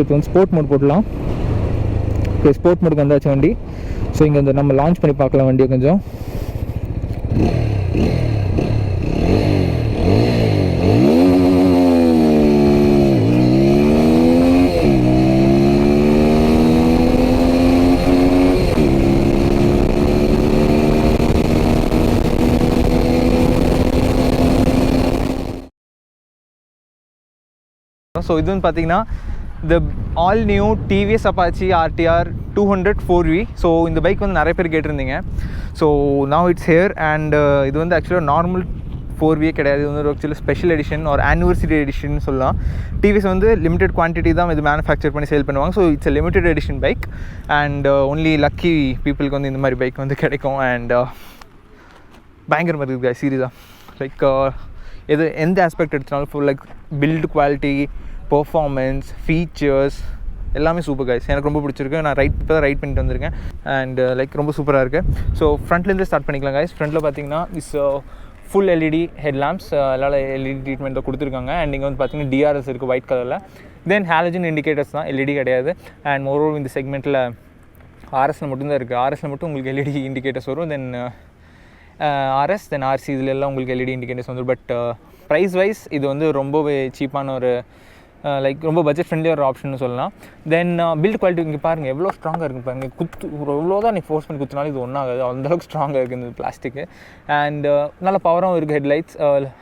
இப்போ வந்து sport mode போடலாம். இப்போ ஸ்போர்ட் மோடுக்கு வந்தாச்சு வண்டி. ஸோ இங்கே வந்து நம்ம லான்ச் பண்ணி பார்க்கலாம் வண்டியை கொஞ்சம். ஸோ இது வந்து பார்த்தீங்கன்னா the all new TVS Apache RTR 200 4V. So இந்த பைக் வந்து நிறைய பேர் கேட்டிருந்தீங்க. So now it's here and இது வந்து ஆக்சுவலாக நார்மல் 4V கிடையாது. இது வந்து ஆக்சுவலி ஸ்பெஷல் எடிஷன் ஒரு ஆனிவர்சரி எடிஷன் சொல்லலாம். டிவிஎஸ் வந்து லிமிடெட் குவான்டிட்டி தான் இது மேனுஃபேக்சர் பண்ணி சேல் பண்ணுவாங்க. So it's limited edition bike and only lucky பீப்புளுக்கு வந்து இந்த மாதிரி பைக் வந்து கிடைக்கும். அண்ட் பயங்கரமாக இருக்குது சீரியஸாக. லைக் எந்த ஆஸ்பெக்ட் எடுத்தாலும் full like build quality, performance, features எல்லாமே சூப்பர் கைஸ். எனக்கு ரொம்ப பிடிச்சிருக்கு. நான் இப்போ தான் ரைட் பண்ணிட்டு வந்திருக்கேன் அண்ட் லைக் ரொம்ப சூப்பராக இருக்குது. ஸோ ஃப்ரண்ட்லேருந்து ஸ்டார்ட் பண்ணிக்கலாம் கைஸ். ஃப்ரண்ட்டில் பார்த்தீங்கன்னா இஸ் ஃபுல் எல்இடி ஹெட்லாம்ப்ஸ், எல்லா எல்இடி ட்ரீட்மெண்ட் தான் கொடுத்துருக்காங்க. அண்ட் இங்கே வந்து பார்த்தீங்கன்னா டிஆர்எஸ் இருக்குது ஒயிட் கலரில். தென் ஹாலஜன் இண்டிகேட்டர்ஸ் தான், எல்இடி கிடையாது. அண்ட் மோரோவர் இந்த செக்மெண்ட்டில் ஆர்எஸில் மட்டும்தான் இருக்குது. ஆர்எஸில் மட்டும் உங்களுக்கு எல்இடி இண்டிகேட்டர்ஸ் வரும். தென் ஆர்எஸ் தென் ஆர்சி இதில் எல்லாம் உங்களுக்கு எல்இடி இண்டிகேட்டர்ஸ் வந்துடும். பட் ப்ரைஸ் வைஸ் இது வந்து ரொம்பவே சீப்பான ஒரு லைக் ரொம்ப பட்ஜெட் ஃப்ரெண்ட்லி ஒரு ஆப்ஷன் சொல்லலாம். தென் பில்ட் குவாலிட்டி இங்கே பாருங்கள் எவ்வளோ ஸ்ட்ராங்காக இருக்குது பாருங்கள். எவ்வளோ தான் நீ ஃபோர்ஸ் பண்ணி குத்துனாலும் இது ஒன்றாகாது, அந்தளவுக்கு ஸ்ட்ராங்காக இருக்குது இந்த பிளாஸ்டிக்கு. அண்ட் நல்ல பவராகவும் இருக்குது. Headlights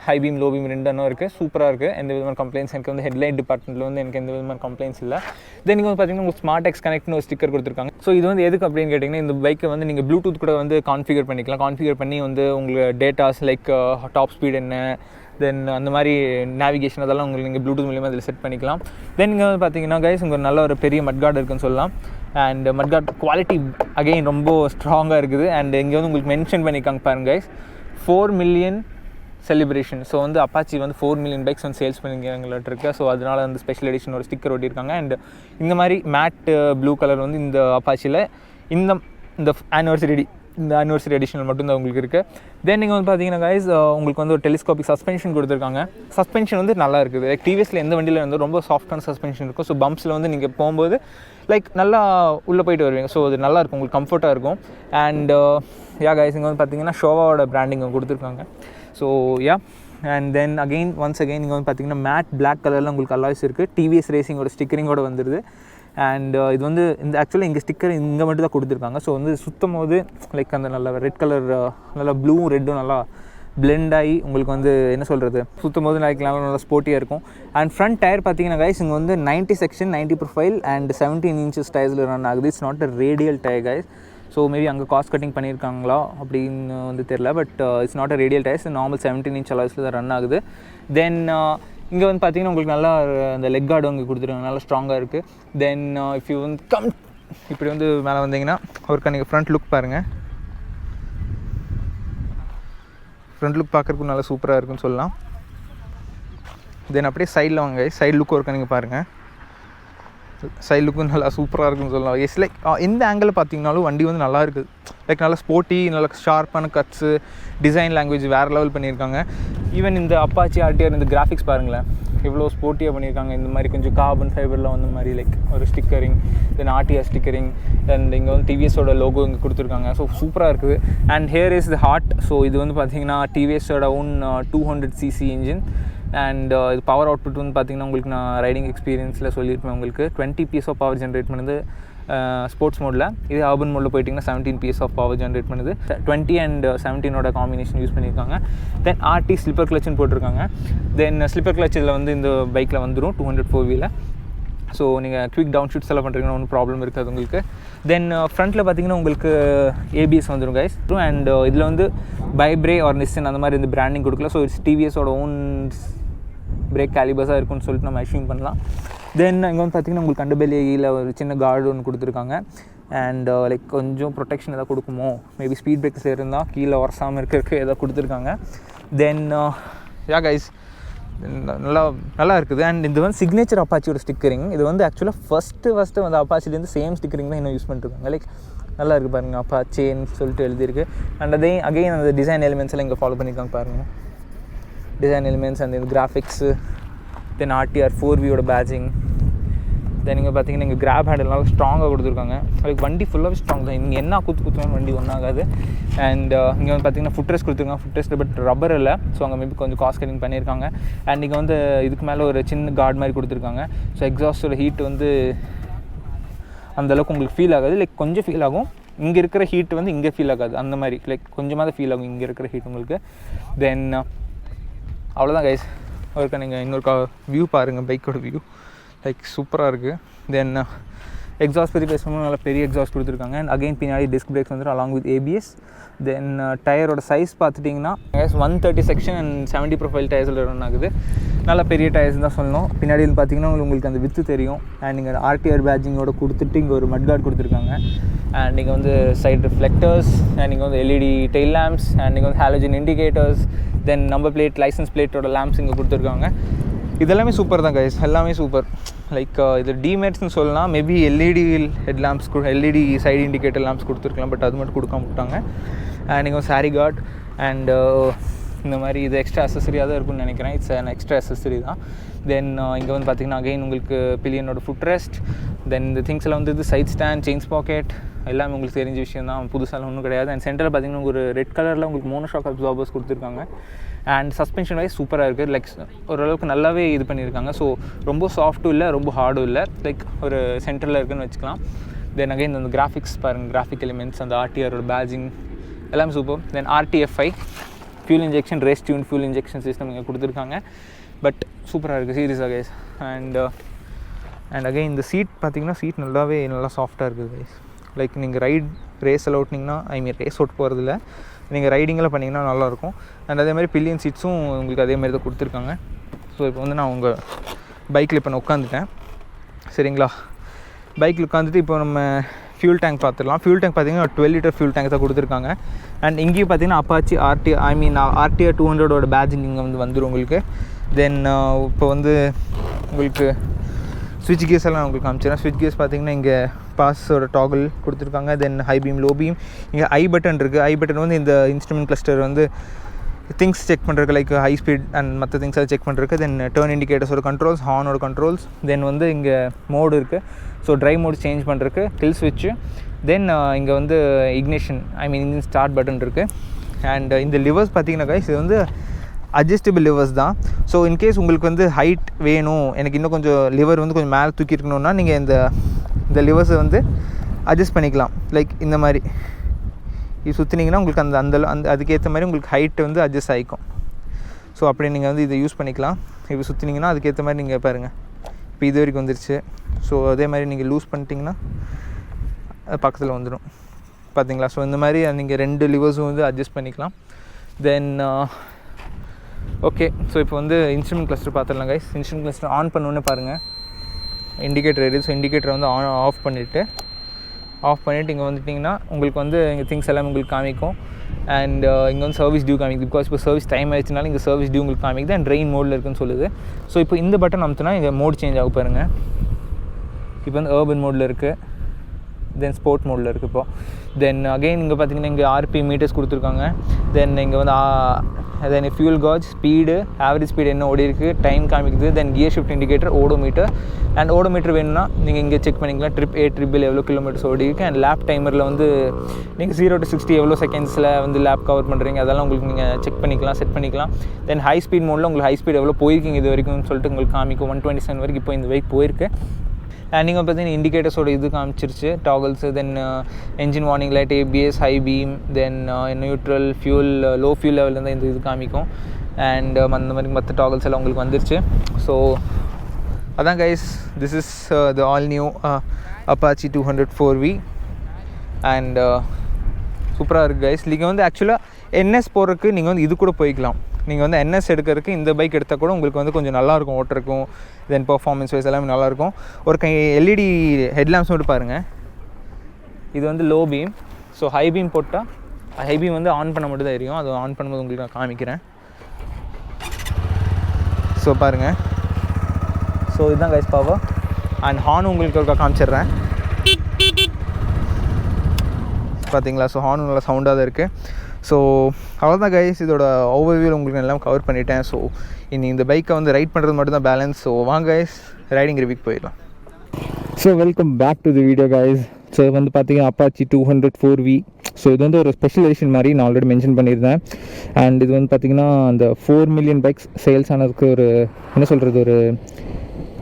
high beam low beam ரெண்டும் இருக்குது. சூப்பராக இருக்குது. எந்த விதமான கம்ப்ளைண்ட்ஸ் எனக்கு வந்து ஹெட்லைட் டிபார்ட்மெண்ட்டில் வந்து எனக்கு எந்த விதமான கம்ப்ளைண்ட்ஸ் இல்லை. தென் நீங்கள் வந்து பார்த்தீங்கன்னா உங்களுக்கு ஸ்மார்ட் எக்ஸ் கனெக்ட்னு ஒரு ஸ்டிக்கர் கொடுத்துருக்காங்க. ஸோ இது வந்து எதுக்கு அப்படின்னு கேட்டிங்கன்னா இந்த பைக்கை வந்து நீங்கள் ப்ளூடூத் கூட வந்து கான்ஃபிகர் பண்ணிக்கலாம். கான்ஃபிகர் பண்ணி வந்து உங்களுக்கு டேட்டாஸ் லைக் டாப் ஸ்பீட் என்ன, தென் அந்த மாதிரி நேவிகேஷன் அதெல்லாம் உங்களுக்கு நீங்கள் ப்ளூடூத் மூலியமாக அதில் செட் பண்ணிக்கலாம். தென் இங்கே வந்து பார்த்தீங்கன்னா கைஸ் உங்களுக்கு நல்ல ஒரு பெரிய மட்கார்டு இருக்குன்னு சொல்லலாம். அண்ட் மட்கார்ட் குவாலிட்டி அகெயின் ரொம்ப ஸ்ட்ராங்காக இருக்குது. அண்ட் இங்கே வந்து உங்களுக்கு மென்ஷன் பண்ணியிருக்காங்க பாருங்க கைஸ், 4 மில்லியன் செலிப்ரேஷன். ஸோ வந்து அப்பாச்சி வந்து 4 மில்லியன் பைக்ஸ் வந்து சேல்ஸ் பண்ணிக்கிறாங்களாட்டு இருக்கு. ஸோ அதனால் வந்து ஸ்பெஷல் எடிஷன் ஒரு ஸ்டிக்கர் ஒட்டியிருக்காங்க. அண்ட் இந்த மாதிரி மேட் ப்ளூ கலர் வந்து இந்த அப்பாச்சியில் இந்த ஆனிவர்சரி எடிஷனில் மட்டும்தான் உங்களுக்கு இருக்குது. தென் நீங்கள் வந்து பார்த்தீங்கன்னா கைஸ் உங்களுக்கு வந்து ஒரு டெலிஸ்கோபிக் சஸ்பென்ஷன் கொடுத்துருக்காங்க. சஸ்பென்ஷன் வந்து நல்லா இருக்குது. லைக் டிவிஎஸில் எந்த வண்டியில் வந்து ரொம்ப சாஃப்டான சஸ்பென்ஷன் இருக்கும். ஸோ பம்ப்ஸில் வந்து நீங்கள் போகும்போது லைக் நல்லா உள்ளே போயிட்டு வருவீங்க. ஸோ அது நல்லாயிருக்கும், உங்களுக்கு கம்ஃபர்ட்டாக இருக்கும். அண்ட் கைஸ் இங்கே வந்து பார்த்தீங்கன்னா ஷோவாவோட பிராண்டிங் கொடுத்துருக்காங்க. So and then once again நீங்கள் வந்து பார்த்தீங்கன்னா மேட் பிளாக் கலரில் உங்களுக்கு அலாய்ஸ் இருக்குது. டிவிஎஸ் ரேசிங்கோட ஸ்டிக்கரிங்கோட வந்துடுது. அண்ட் இது வந்து இந்த ஆக்சுவலாக இங்கே ஸ்டிக்கர் இங்கே மட்டும் தான் கொடுத்துருக்காங்க. ஸோ வந்து சுத்தம் போது லைக் அந்த நல்ல ரெட் கலர் நல்லா ப்ளூவும் ரெட்டும் நல்லா பிளெண்ட் ஆகி உங்களுக்கு வந்து என்ன சொல்கிறது சுத்தம் போது நல்லா ஸ்போர்ட்டியாக இருக்கும். அண்ட் ஃப்ரண்ட் டயர் பார்த்தீங்கன்னா கைஸ் இங்கே வந்து 90 செக்ஷன் 90 ப்ரொஃபைல் அண்ட் 17 inches டயர்ஸில் ரன் ஆகுது. It's not a radial tyre guys. So maybe அங்கே காஸ்ட் கட்டிங் பண்ணியிருக்காங்களா அப்படின்னு வந்து தெரில. But it's not a radial tyres, normal 17 inch அலாய்ஸில் தான் ரன் ஆகுது. தென் இங்கே வந்து பார்த்தீங்கன்னா உங்களுக்கு நல்லா அந்த லெக் கார்டு அங்கே கொடுத்துருக்காங்க, நல்லா ஸ்ட்ராங்காக இருக்குது. தென் இஃப் யூ வந்து இப்படி வந்து மேலே வந்தீங்கன்னா ஒருக்கா நீங்கள் ஃப்ரண்ட் லுக் பாருங்கள். ஃப்ரண்ட் லுக் பார்க்குறதுக்கு நல்லா சூப்பராக இருக்குன்னு சொல்லலாம். தென் அப்படியே சைடில் வாங்க, சைடு லுக் ஒருக்கா நீங்கள் பாருங்கள். சைடு லுக்கும் நல்லா சூப்பராக இருக்குன்னு சொல்லலாம். எஸ் லைக் எந்த ஆங்கிளில் பார்த்தீங்கனாலும் வண்டி வந்து நல்லா இருக்குது. லைக் நல்லா ஸ்போர்ட்டி, நல்லா ஷார்ப்பான கட்ஸு, டிசைன் லாங்குவேஜ் வேறு லெவல் பண்ணியிருக்காங்க. ஈவன் இந்த அப்பாச்சி ஆர்டிஆர் இந்த கிராஃபிக்ஸ் பாருங்களேன் எவ்வளோ ஸ்போர்ட்டியாக பண்ணியிருக்காங்க. இந்த மாதிரி கொஞ்சம் கார்பன் ஃபைபரில் வந்த மாதிரி லைக் ஒரு stickering, then RTR stickering, and இங்கே வந்து டிவிஎஸோட லோகோ இங்கே கொடுத்துருக்காங்க. ஸோ சூப்பராக இருக்குது. And here is the heart. So இது வந்து பார்த்தீங்கன்னா டிவிஎஸோட ஓன் 200cc இன்ஜின். அண்ட் இது பவர் அவுட்புட் வந்து பார்த்திங்கன்னா உங்களுக்கு நான் ரைடிங் எக்ஸ்பீரியன்ஸில் சொல்லியிருப்பேன் உங்களுக்கு 20 PS ஆஃப் பவர் ஜென்ரேட் பண்ணுது ஸ்போர்ட்ஸ் மோடில். இது அர்பன் மோடில் போயிட்டிங்கன்னா 17 PS ஆஃப் பவர் ஜென்ரேட் பண்ணுது. 20 and 17 காம்பினேஷன் யூஸ் பண்ணியிருக்காங்க. தென் ஆர்டி ஸ்லிப்பர் கிளச்சுன்னு போட்டிருக்காங்க. தென் ஸ்லிப்பர் கிளச் இதில் வந்து இந்த பைக்கில் வந்துடும் 204V. ஸோ நீங்கள் குவிக் டவுன் ஷூட்ஸ் எல்லாம் பண்ணுறீங்கன்னா ஒன்றும் ப்ராப்ளம் இருக்காது உங்களுக்கு. தென் ஃப்ரண்ட்டில் பார்த்தீங்கன்னா உங்களுக்கு ஏபிஎஸ் வந்துடும் கைஸ். அண்ட் இதில் வந்து பைப்ரே ஆர் நிஸ்ஸன் அந்த மாதிரி இந்த பிராண்டிங் கொடுக்கல. ஸோ இட்ஸ் டிவிஎஸோட ஓன் பிரேக் கேலிபர்ஸாக இருக்குன்னு சொல்லிட்டு நம்ம அஷ்யூம் பண்ணலாம். தென் இங்கே வந்து பார்த்திங்கன்னா உங்களுக்கு அண்டர்பெல்லியில் ஒரு சின்ன கார்டு ஒன்று கொடுத்துருக்காங்க. அண்ட் லைக் கொஞ்சம் ப்ரொடெக்ஷன் எதாவது கொடுக்குமோ, மேபி ஸ்பீட் பிரேக்ஸ் இருந்தால் கீழே உரசாமல் இருக்கிறதுக்கு எதாவது கொடுத்துருக்காங்க. தென் கைஸ் நல்லா இருக்குது. அண்ட் இது வந்து சிக்னேச்சர் அப்பாச்சியோட ஸ்டிக்கரிங். இது வந்து ஆக்சுவலாக ஃபஸ்ட்டு வந்து அப்பாச்சிலேருந்து சேம் ஸ்டிக்கரிங் தான் இன்னும் யூஸ் பண்ணிருக்காங்க. லைக் நல்லா இருக்குது பாருங்கள், அப்பாச்சேன்னு சொல்லிட்டு எழுதியிருக்கு. அண்ட் அகைன் அந்த டிசைன் எலிமெண்ட்ஸ் எல்லாம் இங்கே ஃபாலோ பண்ணியிருக்காங்க பாருங்கள். டிசைன் எலிமெண்ட்ஸ் அண்ட் இந்த கிராஃபிக்ஸு, தென் ஆர்டிஆர் 4Vயோட பேட்சிங், தென் இங்கே பார்த்தீங்கன்னா இங்கே கிராப் ஹேண்ட் எல்லாம் ஸ்ட்ராங்காக கொடுத்துருக்காங்க. லைக் வண்டி ஃபுல்லாகவே ஸ்ட்ராங் தான். இங்கே என்ன குத்துனாலும் வண்டி ஒன்றாகாது. அண்ட் இங்கே வந்து பார்த்தீங்கன்னா ஃபுட் ரெஸ்ட் கொடுத்துருக்காங்க. ஃபுட் ரெஸ்ட் பட் ரப்பர் இல்லை. ஸோ அங்கே மேபி கொஞ்சம் காஸ்ட் கட்டிங் பண்ணியிருக்காங்க. அண்ட் இங்கே வந்து இதுக்கு மேலே ஒரு சின்ன கார்டு மாதிரி கொடுத்துருக்காங்க. ஸோ எக்ஸாஸ்டோட ஹீட் வந்து அந்தளவுக்கு உங்களுக்கு ஃபீல் ஆகாது. லைக் கொஞ்சம் ஃபீல் ஆகும். இங்கே இருக்கிற ஹீட் வந்து இங்கே ஃபீல் ஆகாது. அந்த மாதிரி லைக் கொஞ்சமாக தான் ஃபீல் ஆகும் இங்கே இருக்கிற ஹீட் உங்களுக்கு. தென் அவ்வளோதான் கைஸ். ஒருக்கா நீங்கள் இன்னொரு வியூ பாருங்கள், பைக்கோட வியூ லைக் சூப்பராக இருக்குது. தென் எக்ஸாஸ்ட் பற்றி பேசும்போது நல்லா பெரிய எக்ஸாஸ்ட் கொடுத்துருக்காங்க. அண்ட் அகைன் பின்னாடி டிஸ்க் பிரேக்ஸ் வந்துட்டு அலாங் வித் ABS. தென் டயரோட சைஸ் பார்த்துட்டிங்கன்னா 130 செக்ஷன் அண்ட் 70 ப்ரொஃபைல் டயர்ஸில் ரன் ஆகுது. நல்லா பெரிய டயர்ஸ் தான் சொல்லணும். பின்னாடி பார்த்தீங்கன்னா உங்களுக்கு அந்த வித்து தெரியும். அண்ட் இங்கே RTR பேட்ஜிங்கோட கொடுத்துட்டு இங்கே ஒரு மட் கார்டு கொடுத்துருக்காங்க. அண்ட் இங்கே வந்து சைட் ரிஃப்ளெக்டர்ஸ், அண்ட் இங்கே வந்து LED டெயில் லேம்ப்ஸ், அண்ட் இங்கே வந்து halogen indicators, then number plate, licence பிளேட்டோட லேம்ப்ஸ் இங்கே கொடுத்துருக்காங்க. இதெல்லாமே சூப்பர் தான் கைஸ், எல்லாமே சூப்பர். லைக் இது டிமேட்ஸ்னு சொல்லலாம். Maybe LED head lamps LED side indicator lamps கொடுத்துருக்கலாம். பட் அது மட்டும் கொடுக்காம விட்டாங்க. அண்ட் இங்கே சாரி கார்ட் அண்ட் இந்த மாதிரி இது எக்ஸ்ட்ரா அசஸரியாக தான் இருக்கும்னு நினைக்கிறேன். இட்ஸ் அன் எக்ஸ்ட்ரா அசஸரி தான். தென் இங்கே வந்து பார்த்திங்கன்னா அகைன் உங்களுக்கு பில்லியனோட ஃபுட் ரெஸ்ட், தென் இந்த திங்ஸ் எல்லாம் வந்து இது சைட் ஸ்டாண்ட், செயின்ஸ் பாக்கெட் எல்லாமே உங்களுக்கு தெரிஞ்ச விஷயம் தான், புதுசாக ஒன்றும் கிடையாது. அண்ட் சென்டரில் பார்த்திங்கன்னா ஒரு ரெட் கலரில் உங்களுக்கு மோனோஷாக் அப்சார்பர்ஸ் கொடுத்துருக்காங்க. அண்ட் சஸ்பென்ஷன் வைஸ் சூப்பராக இருக்குது. லைக் ஓரளவுக்கு நல்லாவே இது பண்ணியிருக்காங்க. ஸோ ரொம்ப சாஃப்ட்டும் இல்லை, ரொம்ப ஹார்டும் இல்லை, லைக் ஒரு சென்டரில் இருக்குதுன்னு வச்சுக்கலாம். தென் அகைன் அந்த கிராஃபிக்ஸ் பாருங்கள், கிராஃபிக் எலிமெண்ட்ஸ், அந்த RTRோட பேட்ஜிங் எல்லாமே சூப்பர். தென் RTFI fuel injection, race tune fuel injection system இங்கே கொடுத்துருக்காங்க. பட் சூப்பராக இருக்குது சீரியஸாக கைஸ். அண்ட் அகைன் இந்த சீட் பார்த்திங்கன்னா சீட் நல்லா சாஃப்டாக இருக்குது கைஸ். லைக் நீங்கள் ரேஸில் ஓட்டினீங்கன்னா ரேஸ் ஓட்டு போகிறதில்ல, நீங்கள் ரைடிங்கில் பண்ணிங்கன்னா நல்லாயிருக்கும். அண்ட் அதேமாதிரி பில்லியன் சீட்ஸும் உங்களுக்கு அதேமாதிரி தான் கொடுத்துருக்காங்க. ஸோ இப்போ வந்து நான் உங்கள் பைக்கில் இப்போ நான் உட்காந்துட்டேன் சரிங்களா. பைக்கில் உட்காந்துட்டு இப்போ நம்ம ஃபியூல் டேங்க் பார்த்துடலாம். ஃபியூல் டேங்க் பார்த்திங்கன்னா 12 லிட்டர் ஃபியூல் டேங்க் தான் கொடுத்துருக்காங்க. அண்ட் இங்கேயும் பார்த்திங்கன்னா அப்பாச்சி RTR 200ஓட பேட்ஜிங் இங்கே வந்துடும் உங்களுக்கு. தென் இப்போ வந்து உங்களுக்கு ஸ்விட்ச் கேஸ் எல்லாம் உங்களுக்கு காமிச்சிடறேன். ஸ்விட்ச் கேஸ் பார்த்திங்கன்னா இங்கே பாஸோட டாகிள் கொடுத்துருக்காங்க. Then high beam, low beam, இங்கே ஐ பட்டன் இருக்குது. ஐ பட்டன் வந்து இந்த இன்ஸ்ட்ருமெண்ட் கிளஸ்டர் வந்து திங்ஸ் செக் பண்ணுறதுக்கு, லைக் ஹை ஸ்பீட் அண்ட் மற்ற திங்ஸ் அதை செக் பண்ணுறதுக்கு. தென் டர்ன் இண்டிகேட்டர்ஸோட கண்ட்ரோல்ஸ், ஹார்னோட கண்ட்ரோல்ஸ், தென் வந்து இங்கே மோடு இருக்குது. ஸோ ட்ரைவ் மோடு சேஞ்ச் பண்ணுறதுக்கு கில் ஸ்விட்ச்சு. தென் இங்கே வந்து இக்னிஷன் இன்ஜின் ஸ்டார்ட் பட்டன் இருக்குது. அண்ட் இந்த லிவர்ஸ் பார்த்திங்கன்னா கைஸ் இது வந்து அட்ஜஸ்டபிள் லிவர்ஸ் தான். ஸோ இன்கேஸ் உங்களுக்கு வந்து ஹைட் வேணும், எனக்கு இன்னும் கொஞ்சம் லிவர் வந்து கொஞ்சம் மேலே தூக்கி இருக்கணும்னா நீங்கள் இந்த லிவர்ஸை வந்து அட்ஜஸ்ட் பண்ணிக்கலாம். லைக் இந்த மாதிரி இது சுற்றினீங்கன்னா உங்களுக்கு அந்த அதுக்கேற்ற மாதிரி உங்களுக்கு ஹைட்டு வந்து அட்ஜஸ்ட் ஆகிக்கும். ஸோ அப்படி நீங்கள் வந்து இதை யூஸ் பண்ணிக்கலாம். இப்போ சுற்றினீங்கன்னா அதுக்கேற்ற மாதிரி நீங்கள் பாருங்கள், இப்போ இது வரைக்கும் வந்துருச்சு. ஸோ அதே மாதிரி நீங்கள் லூஸ் பண்ணிட்டீங்கன்னா பக்கத்தில் வந்துடும் பார்த்தீங்களா. ஸோ இந்த மாதிரி நீங்கள் 2 லிவர்ஸும் வந்து அட்ஜஸ்ட் பண்ணிக்கலாம். தென் ஓகே, ஸோ இப்போ வந்து இன்ஸ்ட்ருமெண்ட் கிளஸ்டர் பார்த்துடலாம் கைஸ். இன்ஸ்ட்ருமெண்ட் கிளஸ்டர் ஆன் பண்ணோன்னே பாருங்கள் இண்டிகேட்டர் எரியுது. ஸோ இண்டிகேட்டரை வந்து ஆஃப் பண்ணிவிட்டு இங்கே வந்துட்டிங்கன்னா உங்களுக்கு வந்து இங்கே திங்ஸ் எல்லாமே உங்களுக்கு காமிக்கும். அண்ட் இங்கே வந்து சர்வீஸ் டியூ காமிக்குது. பிகாஸ் இப்போ சர்வீஸ் டைம் ஆயிடுச்சுனால இங்கே சர்வீஸ் டியூ உங்களுக்கு காமிக்குது. அண்ட் ட்ரெயின் மோடில் இருக்குன்னு சொல்லுது. ஸோ இப்போ இந்த பட்டன் அமுத்துனா இங்கே மோட் சேஞ்ச் ஆகும் பாருங்கள். இப்போ வந்து urban மோடில் இருக்குது, தென் ஸ்போர்ட் மோடில் இருக்குது இப்போது. தென் அகெயின் இங்கே பார்த்தீங்கன்னா இங்கே RP மீட்டர்ஸ் கொடுத்துருக்காங்க. தென் இங்கே வந்து then fuel gauge, speed, average speed என்ன ஓடி இருக்குது, டைம் காமிக்குது. Then gear shift indicator, odometer. And odometer வேணும்னா நீங்கள் இங்கே செக் பண்ணிக்கலாம். ட்ரிப்பில் எவ்வளோ கிலோமீட்டர்ஸ் ஓடி இருக்குது. அண்ட் லேப் டைமரில் வந்து நீங்கள் 0 to 60 எவ்வளோ செகண்ட்ஸில் வந்து லேப் கவர் பண்ணுறீங்க அதெல்லாம் உங்களுக்கு நீங்கள் செக் பண்ணிக்கலாம், செட் பண்ணிக்கலாம். தென் ஹை ஸ்பீட் மோடில் உங்களுக்கு ஹை ஸ்பீட் எவ்வளோ போயிருக்கீங்க இது வரைக்கும்னு சொல்லிட்டு உங்களுக்கு காமிக்கும். 127 வரைக்கும் இப்போ இந்த பைக் போயிருக்கு. அண்ட் நீங்கள் பார்த்தீங்கன்னா இண்டிகேட்டர்ஸோட இது காமிச்சிருச்சு, toggles. Then engine warning light, ABS, high beam, then neutral, fuel, low fuel லெவலில் தான் இந்த இது காமிக்கும். அண்ட் அந்த மாதிரி மற்ற டாகல்ஸ் எல்லாம் உங்களுக்கு வந்துருச்சு. ஸோ அதான் guys, this is the all new Apache 204V. And சூப்பராக இருக்குது கைஸ். நீங்கள் வந்து ஆக்சுவலாக NS போடுறதுக்கு நீங்கள் வந்து இது கூட போய்க்கலாம். நீங்கள் வந்து NS எடுக்கிறதுக்கு இந்த பைக் எடுத்தால் கூட உங்களுக்கு வந்து கொஞ்சம் நல்லாயிருக்கும் ஓட்டுறக்கும். தென் பர்ஃபார்மன்ஸ் வைஸ் எல்லாமே நல்லாயிருக்கும். ஒரு LED ஹெட்லாம்ப்ஸ் மட்டும் பாருங்கள். இது வந்து low beam. So high beam போட்டால் ஹை பீம் வந்து ஆன் பண்ண மட்டும் தான் தெரியும். அது ஆன் பண்ணும்போது உங்களுக்கு நான் காமிக்கிறேன். ஸோ பாருங்கள். ஸோ இதுதான் கைஸ் பவர். அண்ட் ஹார்ன் உங்களுக்கு ஒரு காமிச்சிடுறேன் பார்த்தீங்களா. ஸோ ஹார்ன் நல்லா சவுண்டாக தான் இருக்குது. ஸோ அவ்வளோதான் கைஸ், இதோட ஓவர்வியூவில் உங்களுக்கு எல்லாம் கவர் பண்ணிட்டேன். ஸோ இனி இந்த பைக்கை வந்து ரைட் பண்ணுறது மட்டும் தான் பேலன்ஸ். ஸோ வாங்க கைஸ், ரைடிங் ரிவ்யூக்கு போயிடலாம். So welcome back to the video guys. So வந்து பார்த்தீங்கன்னா அப்பாச்சி 204V. ஸோ இது வந்து ஒரு ஸ்பெஷல் எடிஷன் மாதிரி நான் ஆல்ரெடி மென்ஷன் பண்ணியிருந்தேன். அண்ட் இது வந்து பார்த்திங்கன்னா அந்த 4 மில்லியன் பைக்ஸ் சேல்ஸ் ஆனதுக்கு ஒரு என்ன சொல்கிறது,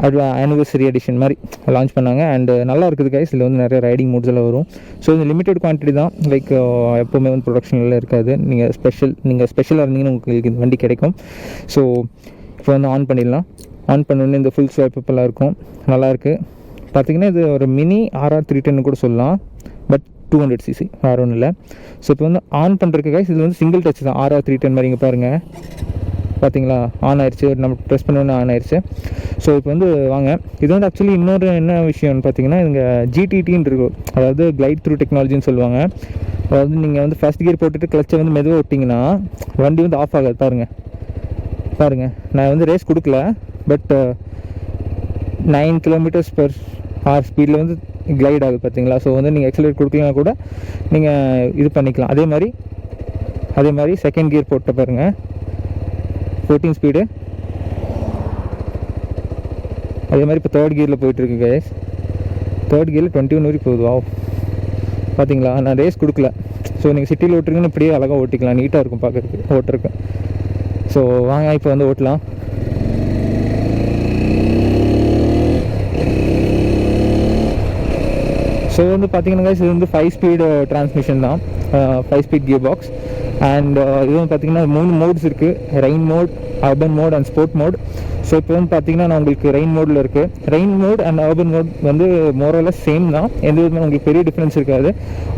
ஒரு ஆனிவர்சரி எடிஷன் மாதிரி லான்ச் பண்ணாங்க. அண்ட் நல்லா இருக்குது கைஸ். இதில் வந்து நிறைய ரைடிங் மோட்ஸ் எல்லாம் வரும். ஸோ இது லிமிடெட் குவான்டிட்டி தான், லைக் எப்போவுமே வந்து ப்ரொடக்ஷனில் இருக்காது. நீங்கள் ஸ்பெஷலாக இருந்தீங்கன்னா உங்களுக்கு இந்த வண்டி கிடைக்கும். ஸோ இப்போ வந்து ஆன் பண்ணிடலாம். ஆன் பண்ணோன்னே இந்த ஃபுல் ஸ்வைப்பெல்லாம் இருக்கும், நல்லாயிருக்கு. பார்த்திங்கன்னா இது ஒரு மினி RR310 கூட சொல்லலாம், பட் 200cc வேறு ஒன்றும் இல்லை. ஸோ இப்போ வந்து ஆன் பண்ணுறதுக்கு கைஸ் இது வந்து சிங்கிள் டச் தான். RR310 மாதிரி இங்கே பாருங்கள், பார்த்தீங்களா ஆன் ஆயிடுச்சு. நம்ம ப்ரெஸ் பண்ணோன்னே ஆன் ஆயிடுச்சு. ஸோ இப்போ வந்து வாங்க, இது வந்து ஆக்சுவலி இன்னொரு என்ன விஷயம்னு பார்த்தீங்கன்னா இங்கே GTTன்னு இருக்கும், அதாவது கிளைட் த்ரூ டெக்னாலஜின்னு சொல்லுவாங்க. அதாவது நீங்கள் வந்து ஃபஸ்ட் கியர் போட்டுட்டு கிளச்சை வந்து மெதுவாக விட்டிங்கன்னா வண்டி வந்து ஆஃப் ஆகாது. பாருங்கள் நான் வந்து ரேஸ் கொடுக்கல, பட் 9 km/h ஸ்பீடில் வந்து கிளைட் ஆகுது பார்த்தீங்களா. ஸோ வந்து நீங்கள் எக்ஸலரேட் கொடுக்கலாம் கூட நீங்கள் இது பண்ணிக்கலாம். அதே மாதிரி செகண்ட் கியர் போட்ட பாருங்கள் 14 ஸ்பீடு. அதே மாதிரி இப்போ தேர்ட் கியரில் போயிட்டுருக்கு கைஸ். தேர்ட் கியரில் 21 வரைக்கும் போகுது. பார்த்தீங்களா, நான் ரேஸ் கொடுக்கல. ஸோ நீங்கள் சிட்டியில் ஓட்டுறீங்கன்னு இப்படியே அழகாக ஓட்டிக்கலாம், நீட்டாக இருக்கும் பார்க்குறதுக்கு ஓட்டுறதுக்கு. ஸோ வாங்க இப்போ வந்து ஓட்டலாம். ஸோ வந்து பார்த்தீங்கன்னா கைஸ் இது வந்து 5 ஸ்பீடு டிரான்ஸ்மிஷன் தான், 5 ஸ்பீட் கியர் பாக்ஸ். அண்ட் இது வந்து பார்த்தீங்கன்னா 3 மோட்ஸ் இருக்குது, rain mode, urban mode and sport mode. So இப்போ வந்து பார்த்தீங்கன்னா நான் உங்களுக்கு ரெயின் மோடில் இருக்குது. Rain mode and urban mode வந்து மோரலஸ் சேம் தான், எந்த விதமாக உங்களுக்கு பெரிய டிஃப்ரென்ஸ் இருக்காது.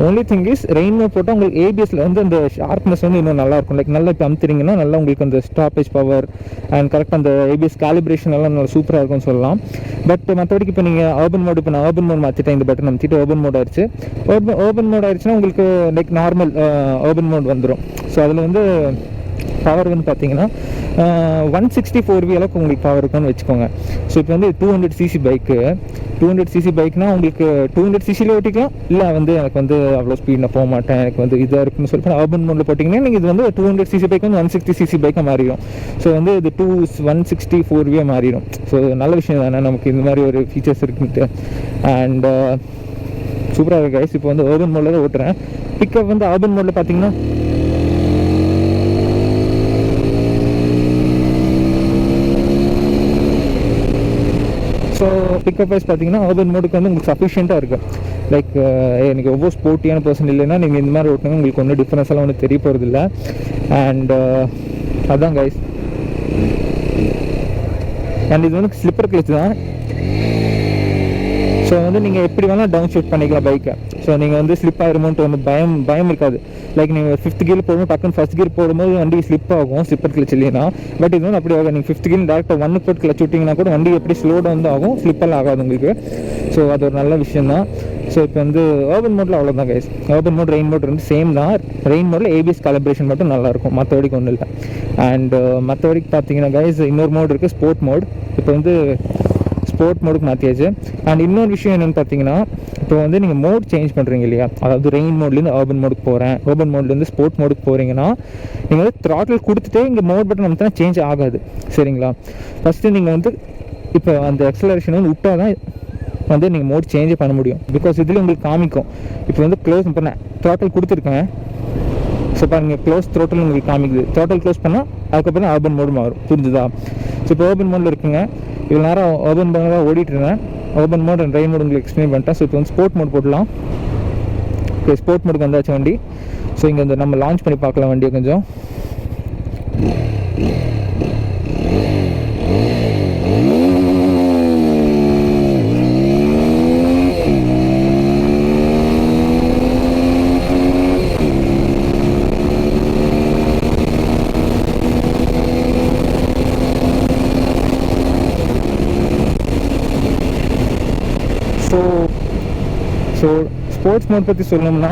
Only thing is rain mode போட்டால் உங்களுக்கு ABSல வந்து அந்த ஷார்ப்னஸ் வந்து இன்னும் நல்லாயிருக்கும். லைக் நல்லா இப்போ அமுத்துறீங்கன்னா நல்லா உங்களுக்கு அந்த ஸ்டாப்பேஜ் பவர் அண்ட் கரெக்டாக அந்த ABS கேலிப்ரேஷன் எல்லாம் நல்லா சூப்பராக இருக்கும்னு சொல்லலாம். பட் மற்றபடிக்கு இப்போ நீங்கள் அர்பன் மோட், இப்போ நான் அர்பன் மோட் மாற்றிட்டேன், இந்த பட்டன் அமைச்சிட்டு அர்பன் மோட் ஆயிடுச்சு. அர்பன் மோட் ஆயிடுச்சுன்னா உங்களுக்கு லைக் நார்மல் அர்பன் மோட் வந்துடும். ஸோ அதில் வந்து பவர் வந்து பார்த்தீங்கன்னா 164V அளவுக்கு உங்களுக்கு பவர் இருக்கும்னு வச்சுக்கோங்க. ஸோ இப்போ வந்து 200cc பைக்கு, 200cc பைக்னால் உங்களுக்கு 200cc ஓட்டிக்கலாம். இல்லை வந்து எனக்கு வந்து அவ்வளோ ஸ்பீட் நான் போக மாட்டேன், எனக்கு வந்து இதாக இருக்குன்னு சொல்லிட்டு அர்பன் மோடில் போட்டிங்கன்னா நீங்கள் இது வந்து 200cc பைக் வந்து 160cc பைக்காக மாறிடும். ஸோ வந்து இது 164V மாறிடும். ஸோ நல்ல விஷயம் தானே, நமக்கு இந்த மாதிரி ஒரு ஃபீச்சர்ஸ் இருக்குன்ட்டு. அண்ட் சூப்பராக இருக்குது கைஸ். இப்போ வந்து அர்பன் மோடில் தான் ஓட்டுறேன். பிக்கப் வந்து அர்பன் மோடில் பார்த்தீங்கன்னா ஸோ பிக்கப் வைஸ் பார்த்தீங்கன்னா அர்பன் மோடுக்கு வந்து உங்களுக்கு சஃபிஷியண்ட்டாக இருக்குது. லைக் எனக்கு ஒவ்வொரு ஸ்போர்ட்டியான பர்சன் இல்லைன்னா நீங்கள் இந்த மாதிரி ஓட்டினா உங்களுக்கு ஒன்றும் டிஃப்ரென்ஸ் எல்லாம் ஒன்றும் தெரிய போகிறதில்ல. அண்ட் அதுதான் கைஸ். அண்ட் இது வந்து ஸ்லிப்பர் கிளச் தான். ஸோ வந்து நீங்கள் எப்படி வேணால் டவுன் ஷிஃப்ட் பண்ணிக்கலாம் பைக்கை. ஸோ நீங்கள் வந்து ஸ்லிப் ஆகிருமோன்ட்டு ஒன்று பயம் இருக்காது. லைக் நீங்கள் 5th கியர் போடும்போது டக்குன்னு 1st கியர் போடும்போது வண்டி ஸ்லிப் ஆகும் ஸ்லிப்பர் கிளச் இல்லைன்னா. பட் இது வந்து அப்படி ஆகும். நீங்கள் 5th கியர் டேரெக்டாக 1 போட்டு கிளச் விட்டிங்கன்னா கூட வண்டி எப்படி ஸ்லோ டவுன் தான் ஆகும், ஸ்லிப்பெல்லாம் ஆகாது உங்களுக்கு. ஸோ அது ஒரு நல்ல விஷயம் தான். ஸோ இப்போ வந்து அர்பன் மோடில் அவ்வளோதான் guys. Urban mode rain mode வந்து சேம் தான். ரெயின் மோடில் ABS காலிப்ரேஷன் மட்டும் நல்லாயிருக்கும், மற்றபடிக்கு ஒன்றும் இல்லை. அண்ட் மற்றபடிக்கு பார்த்தீங்கன்னா கைஸ் இன்னொரு மோட் இருக்குது, ஸ்போர்ட் மோட். இப்போ வந்து ஸ்போர்ட் மோடுக்கு மாற்றியாச்சு. அண்ட் இன்னொரு விஷயம் என்னென்னு பார்த்தீங்கன்னா இப்போ வந்து நீங்கள் மோட் சேஞ்ச் பண்ணுறீங்க இல்லையா, அதாவது ரெயின் மோட்லேருந்து அர்பன் மோடுக்கு போகிறேன், அர்பன் மோட்லேருந்து ஸ்போர்ட் மோடுக்கு போகிறீங்கன்னா நீங்கள் வந்து த்ராட்டில் கொடுத்துட்டே இங்கே மோட் பட்டன் நமக்கு தான் சேஞ்ச் ஆகாது, சரிங்களா. ஃபஸ்ட்டு நீங்கள் வந்து இப்போ அந்த எக்ஸலரேஷன் வந்து விட்டால் தான் வந்து நீங்கள் மோட் சேஞ்சே பண்ண முடியும். பிகாஸ் இதில் உங்களுக்கு காமிக்கும். இப்போ வந்து க்ளோஸ் பண்ணேன், த்ராட்டில் கொடுத்துருக்கேன். ஸோ பாருங்கள் க்ளோஸ் த்ரோட்டில் உங்களுக்கு காமிக்குது. த்ரோட்டில் க்ளோஸ் பண்ணால் அதுக்கப்புறம் அர்பன் மோடு மாறும், புரிஞ்சுதா. ஸோ இப்போ அர்பன் மோடில் இருக்குங்க. இவ்வளோ நேரம் அர்பன் மோடில் தான் ஓடிட்டுருந்தேன். Urban mode and rain mode உங்களுக்கு எக்ஸ்பிளைன் பண்ணிட்டேன். ஸோ இப்போ வந்து ஸ்போர்ட் மோட் போடலாம். இப்போ ஸ்போர்ட் மோடுக்கு வந்தாச்சு வண்டி. ஸோ இங்கே வந்து நம்ம லான்ச் பண்ணி பார்க்கலாம் வண்டியை கொஞ்சம். ஸோ ஸ்போர்ட்ஸ் மோட் பற்றி சொல்லணும்னா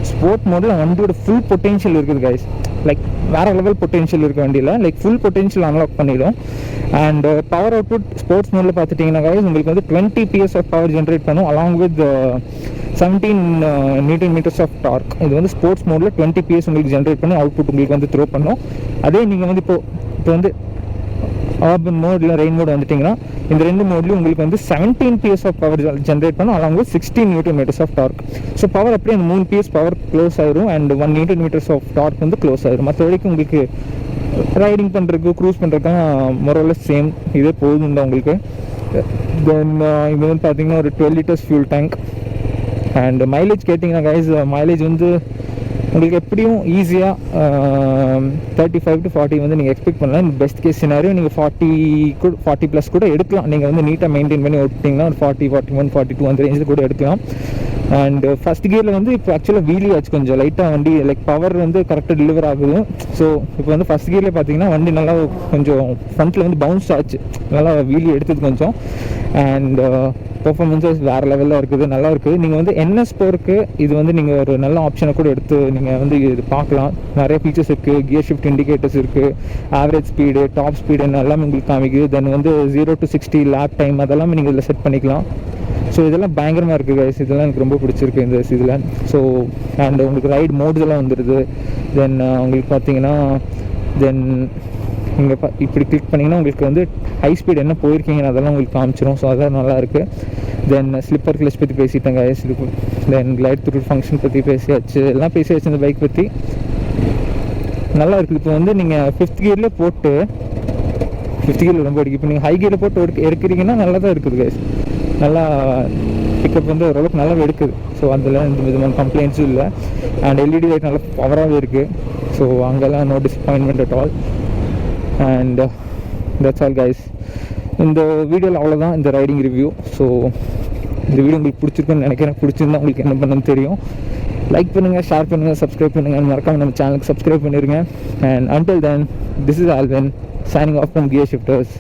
ஸ்போர்ட் மோடில் வண்டியோட ஃபுல் பொட்டென்ஷியல் இருக்குது கைஸ். லைக் வேறு லெவல் பொட்டென்ஷியல் இருக்குது வண்டியில். லைக் ஃபுல் பொட்டென்ஷியல் அன்லாக் பண்ணிடும். அண்ட் பவர் அவுட்புட் ஸ்போர்ட்ஸ் மோடில் பார்த்துட்டிங்கன்னா கைஸ் உங்களுக்கு வந்து 20 PS ஆஃப் பவர் ஜென்ரேட் பண்ணும், along with 17 Nm of torque. இது வந்து ஸ்போர்ட்ஸ் மோடில் 20 PS உங்களுக்கு ஜென்ரேட் பண்ணி அவுட்புட் உங்களுக்கு வந்து த்ரோ பண்ணும். அதே நீங்கள் வந்து இப்போ வந்து ஆர்பன் மோட் இல்லை ரெயின் மோட் வந்துட்டிங்கன்னா இந்த ரெண்டு மோட்லேயும் உங்களுக்கு வந்து 17 PS ஆஃப் பவர் ஜென்ரேட் பண்ணும், along with 16 Nm of torque. So power அப்படியே அந்த 3 PS பவர் க்ளோஸ் ஆயிரும் அண்ட் 1 Nm ஆஃப் டார்க் வந்து க்ளோஸ் ஆயிரும். மற்றபடிக்கு உங்களுக்கு ரைடிங் பண்ணுறதுக்கு க்ரூஸ் பண்ணுறதுக்கு மொரலஸ் சேம் இதே போதும் தான் உங்களுக்கு. தென் இது வந்து பார்த்தீங்கன்னா ஒரு 12 liters fuel tank. And mileage கேட்டிங்கன்னா கைஸ், மைலேஜ் வந்து உங்களுக்கு எப்படியும் ஈஸியாக 35 to 40 வந்து நீங்கள் எக்ஸ்பெக்ட் பண்ணலாம். பெஸ்ட் கேஸ் சினாரியோ நீங்கள் 40+ கூட எடுக்கலாம். நீங்கள் வந்து நீட்டாக மெயின்டைன் பண்ணி ஓட்டிங்கன்னா ஒரு 40, 41, 42 அந்த ரேஞ்சில் கூட எடுக்கலாம். அண்ட் ஃபஸ்ட் கியரில் வந்து இப்போ ஆக்சுவலாக வீலி ஆச்சு கொஞ்சம் லைட்டாக வண்டி லைக் பவர் வந்து கரெக்டாக டெலிவர் ஆகுது. ஸோ இப்போ வந்து ஃபஸ்ட் கியரில் பார்த்தீங்கன்னா வண்டி நல்லா கொஞ்சம் ஃப்ரண்ட்டில் வந்து பவுன்ஸ் ஆச்சு, நல்லா வீலி எடுத்தது கொஞ்சம். அண்ட் பெர்ஃபார்மன்ஸஸ் வேறு லெவலில் இருக்குது, நல்லா இருக்குது. நீங்கள் வந்து NS போருக்கு இது வந்து நீங்கள் ஒரு நல்ல ஆப்ஷனை கூட எடுத்து நீங்கள் வந்து இது பார்க்கலாம். நிறைய ஃபீச்சர்ஸ் இருக்குது, கியர் ஷிஃப்ட் இண்டிகேட்டர்ஸ் இருக்குது, ஆவரேஜ் ஸ்பீடு, டாப் ஸ்பீடு எல்லாமே உங்களுக்கு காமிக்குது. தென் வந்து 0 to 60 லேப் டைம் அதெல்லாமே நீங்கள் இதில் செட் பண்ணிக்கலாம். ஸோ இதெல்லாம் பயங்கரமாக இருக்குது கைஸ், இதெல்லாம் எனக்கு ரொம்ப பிடிச்சிருக்கு இந்த இதில். ஸோ அண்ட் உங்களுக்கு ரைட் மோட்ஸ் எல்லாம் வந்துடுது. தென் உங்களுக்கு பார்த்தீங்கன்னா தென் இங்கே இப்படி கிளிக் பண்ணிங்கன்னா உங்களுக்கு வந்து ஹை ஸ்பீட் என்ன போயிருக்கீங்கன்னு அதெல்லாம் உங்களுக்கு காமிச்சிடும். ஸோ அதெல்லாம் நல்லா இருக்குது. தென் ஸ்லிப்பர் கிளச் பற்றி பேசிட்டேங்க கைஸ். தென் கிளைட் த்ரூ ஃபங்க்ஷன் பற்றி பேசியாச்சு, எல்லாம் பேசியாச்சு இந்த பைக் பற்றி. நல்லா இருக்குது. இப்போ வந்து நீங்கள் 5th கியரில் போட்டு 5th கியரில் ரொம்ப அடிக்கும். இப்போ நீங்கள் ஹை கியரில் போட்டு எடுக்கிறீங்கன்னா நல்லா தான் இருக்குது கைஸ். நல்லா பிக்கப் வந்து ஓரளவுக்கு நல்லா எடுக்குது. ஸோ அதில் எந்த விதமான கம்ப்ளைண்ட்ஸும் இல்லை. அண்ட் LED லைட் நல்லா பவராகவே இருக்குது. ஸோ அங்கெல்லாம் no disappointment at all. And that's all guys. இந்த வீடியோவில் அவ்வளோதான் இந்த ரைடிங் ரிவ்யூ. ஸோ இந்த வீடியோ உங்களுக்கு பிடிச்சிருக்குன்னு நினைக்கிறேன். பிடிச்சிருந்தா உங்களுக்கு என்ன பண்ணணும்னு தெரியும். லைக் பண்ணுங்கள், ஷேர் பண்ணுங்கள், சப்ஸ்கிரைப் பண்ணுங்கள். மறக்காமல் நம்ம சேனலுக்கு சப்ஸ்கிரைப் பண்ணிடுங்க. And until then, this is Alvin signing off from Gear Shifters.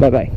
Bye bye.